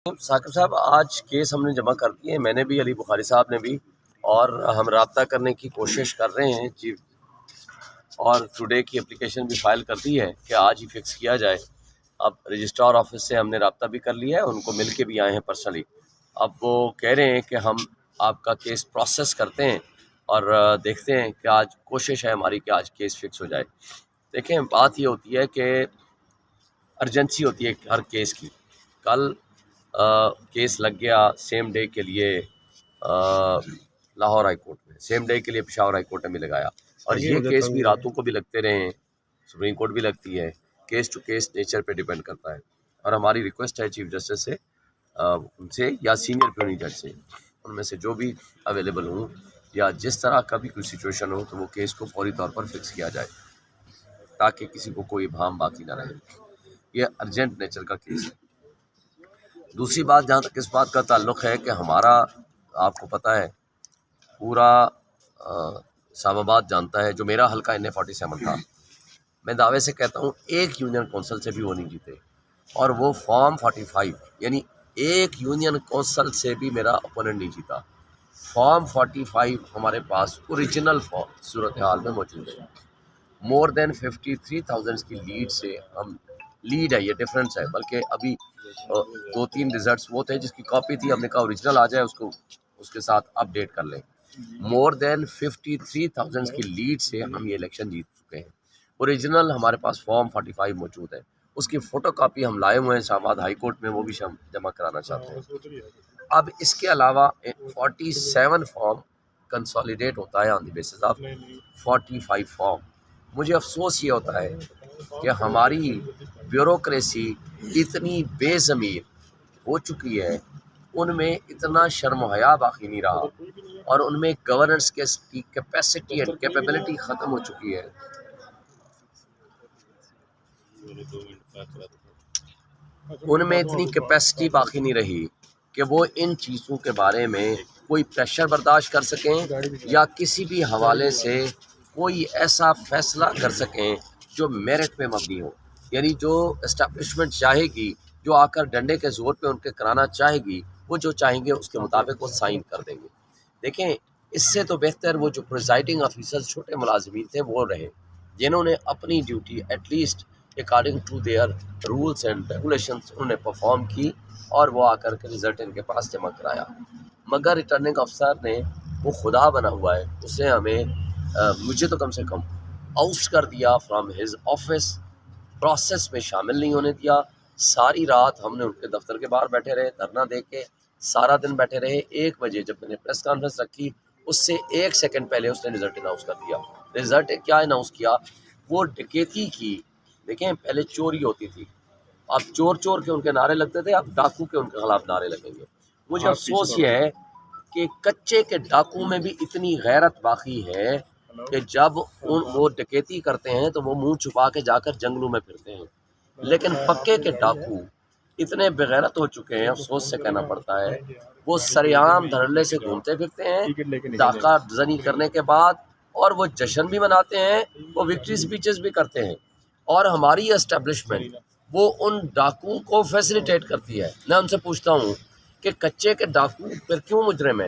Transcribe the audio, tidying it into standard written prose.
साकिब साहब, आज केस हमने जमा कर दिए हैं, मैंने भी, अली बुखारी साहब ने भी, और हम राब्ता करने की कोशिश कर रहे हैं चीफ, और टुडे की एप्लीकेशन भी फाइल कर दी है कि आज ही फिक्स किया जाए। अब रजिस्ट्रार ऑफिस से हमने राब्ता भी कर लिया है, उनको मिल के भी आए हैं पर्सनली। अब वो कह रहे हैं कि हम आपका केस प्रोसेस करते हैं और देखते हैं कि आज कोशिश है हमारी कि आज केस फिक्स हो जाए। देखें, बात ये होती है कि अर्जेंसी होती है हर केस की। कल केस लग गया सेम डे के लिए लाहौर हाई कोर्ट में, सेम डे के लिए पेशावर हाई कोर्ट ने भी लगाया, और ये केस भी रातों को भी लगते रहे हैं, सुप्रीम कोर्ट भी लगती है। केस टू केस नेचर पे डिपेंड करता है, और हमारी रिक्वेस्ट है चीफ जस्टिस से, उनसे या सीनियर प्यूनी जज से, उनमें से जो भी अवेलेबल हों या जिस तरह का भी कोई सिचुएशन हो, तो वो केस को फौरी तौर पर फिक्स किया जाए ताकि किसी को कोई भाम बाकी ना रहे। ये अर्जेंट नेचर का केस है। दूसरी बात, जहाँ तक इस बात का ताल्लुक़ है कि हमारा, आपको पता है, पूरा इस्लामाबाद जानता है, जो मेरा हल्का NA-47 था, मैं दावे से कहता हूँ एक यूनियन कौंसिल से भी वो नहीं जीते, और वो फॉर्म 45, यानी एक यूनियन कौंसिल से भी मेरा ओपोनेंट नहीं जीता। फॉर्म 45 हमारे पास ओरिजिनल फॉर्म सूरत हाल में मौजूद है। मोर देन 53,000 की लीड से हम, लीड है, ये डिफरेंस है, बल्कि अभी 2-3 रिजल्ट्स वो थे जिसकी कॉपी थी, हमने कहा ओरिजिनल आ जाए, उसको उसके साथ अपडेट कर लें। मोर देन 53,000 की लीड से हम ये इलेक्शन जीत चुके हैं। ओरिजिनल हमारे पास फॉर्म 45 मौजूद है, उसकी फ़ोटो कापी हम लाए हुए हैं इस्लामाबाद हाई कोर्ट में, वो भी हम जमा कराना चाहते हैं। अब इसके अलावा 47 फॉर्म कंसोलिडेट होता है on the basis of 45 form. मुझे अफसोस ये होता है कि हमारी ब्यूरोक्रेसी इतनी बेज़मीर हो चुकी है, उनमें इतना शर्म हया बाकी नहीं रहा, और उनमें गवर्नेंस की कैपेसिटी एंड कैपेबिलिटी ख़त्म हो चुकी है। उनमें इतनी कैपेसिटी बाकी नहीं रही कि वो इन चीज़ों के बारे में कोई प्रेशर बर्दाश्त कर सकें या किसी भी हवाले से कोई ऐसा फ़ैसला कर सकें जो मेरिट पे मबनी हो। यानी जो इस्टेब्लिशमेंट चाहेगी, जो आकर डंडे के ज़ोर पे उनके कराना चाहेगी, वो जो चाहेंगे उसके मुताबिक वो साइन कर देंगे। देखें, इससे तो बेहतर वो जो प्रिजाइडिंग ऑफिसर्स छोटे मुलाजमीन थे वो रहे, जिन्होंने अपनी duty at least according to their rules and regulations उन्होंने परफॉर्म की, और वो आकर के रिज़ल्ट इनके पास जमा कराया। मगर रिटर्निंग अफसर ने, वो खुदा बना हुआ है, उसने हमें मुझे तो कम से कम आउस्ट कर दिया फ्रॉम हिज ऑफिस, प्रोसेस में शामिल नहीं होने दिया। सारी रात हमने उनके दफ्तर के बाहर बैठे रहे, धरना दे के सारा दिन बैठे रहे। 1 बजे जब मैंने प्रेस कॉन्फ्रेंस रखी, उससे 1 सेकंड पहले उसने रिज़ल्ट अनाउंस कर दिया। रिज़ल्ट क्या अनाउंस किया? वो डकैती की। देखें, पहले चोरी होती थी, अब चोर चोर के उनके नारे लगते थे, अब डाकू के उनके खिलाफ नारे लगेंगे। मुझे अफसोस ये है कि कच्चे के डाकू में भी इतनी गैरत बाकी है कि जब वो डकैती करते हैं तो वो मुंह छुपा के जाकर जंगलों में फिरते हैं, लेकिन पक्के के डाकू इतने बेगैरत हो चुके हैं, अफसोस से कहना पड़ता है, वो सरेआम धड़ल्ले से घूमते फिरते हैं डाका जनी करने के बाद, और वो जश्न भी मनाते हैं, वो विक्ट्री स्पीचेस भी करते हैं, और हमारी एस्टेब्लिशमेंट वो उन डाकुओं को फैसिलिटेट करती है। मैं उनसे पूछता हूँ कि कच्चे के डाकू फिर क्यों मुजरिम है?